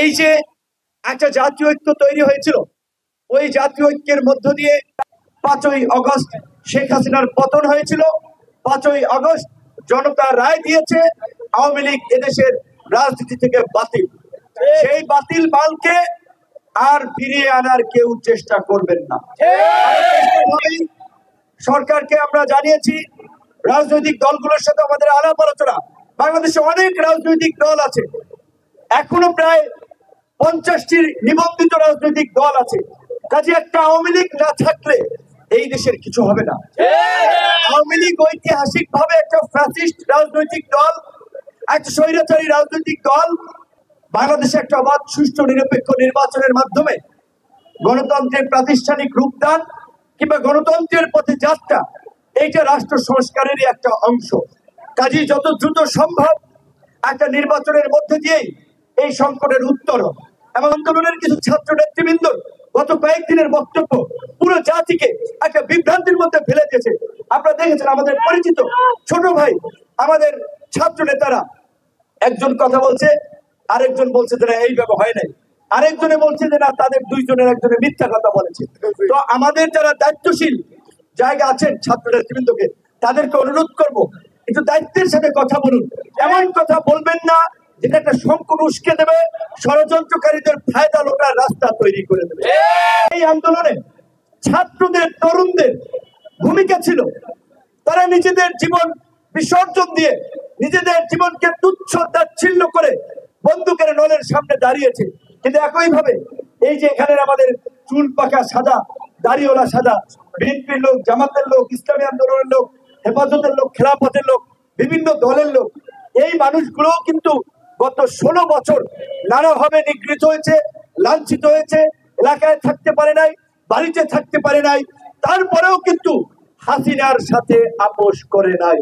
এই যে একটা জাতীয় ঐক্য তৈরি হয়েছিল, ওই জাতীয় ঐক্যের মধ্য দিয়ে 5ই আগস্ট শেখ হাসিনার পতন হয়েছিল। 5ই আগস্ট জনতা রায় দিয়েছে আওয়ামী লীগ এদেশের রাজনীতি থেকে বাতিল। সেই বাতিল মালকে আর ফিরিয়ে আনার কেউ চেষ্টা করবেন না। সরকারকে আমরা জানিয়েছি, রাজনৈতিক দলগুলোর সাথে আমাদের আলাপ আলোচনা। বাংলাদেশে অনেক রাজনৈতিক দল আছে, এখনো প্রায় 50টির নিবন্ধিত রাজনৈতিক দল আছে। কাজে একটা আওয়ামী লীগ না থাকলে এই দেশের কিছু হবে না। আওয়ামী লীগ ঐতিহাসিক ভাবে একটা ফ্যাসিস্ট রাজনৈতিক দল, একটা স্বৈরাচারী রাজনৈতিক দল। বাংলাদেশে একটা অবাধ, সুষ্ঠু, নিরপেক্ষ নির্বাচনের মাধ্যমে গণতন্ত্রের প্রাতিষ্ঠানিক রূপদান কিংবা গণতন্ত্রের পথে যাত্রা, এইটা রাষ্ট্র সংস্কারেরই একটা অংশ। কাজেই যত দ্রুত সম্ভব একটা নির্বাচনের মধ্যে দিয়েই এই সংকটের উত্তরণ এবং আন্দোলনের কিছু ছাত্র নেতৃবৃন্দ গত কয়েকদিনের বক্তব্য পুরো জাতিকে একটা বিভ্রান্তির মধ্যে ফেলে দিয়েছে। আপনারা দেখেছেন আমাদের পরিচিত ছোট ভাই, আমাদের ছাত্র নেতারা, একজন কথা বলছে, আরেকজন বলছে যে না এইভাবে হয় নাই, আরেকজনে বলছে যে না তাদের দুইজনের একজনের মিথ্যা কথা বলেছে। তো আমাদের যারা দায়িত্বশীল জায়গা আছেন ছাত্র নেতৃবৃন্দকে, তাদেরকে অনুরোধ করব, একটু দায়িত্বের সাথে কথা বলুন। এমন কথা বলবেন না যেটা একটা সংকট উস্কে দেবে, ষড়যন্ত্রকারীদের ফায়দা লোটার রাস্তা তৈরি করে দেবে। এই আন্দোলনে ছাত্রদের, তরুণদের ভূমিকা ছিল, তারা নিজেদের জীবন বিসর্জন দিয়ে, নিজেদের জীবনকে তুচ্ছ তাচ্ছিল্য করে বন্দুকের নলের সামনে দাঁড়িয়েছে। কিন্তু একইভাবে এই যে এখানে আমাদের চুল পাকা সাদা, দাড়িওয়ালা সাদা, বিএনপির লোক, জামাতের লোক, ইসলামী আন্দোলনের লোক, হেফাজতের লোক, খেলাফতের লোক, বিভিন্ন দলের লোক, এই মানুষগুলো কিন্তু গত 16 বছর নানাভাবে নিগৃহীত হয়েছে, লাঞ্ছিত হয়েছে, এলাকায় থাকতে পারে নাই, বাড়িতে থাকতে পারে নাই, তারপরেও কিন্তু হাসিনার সাথে আপোষ করে নাই।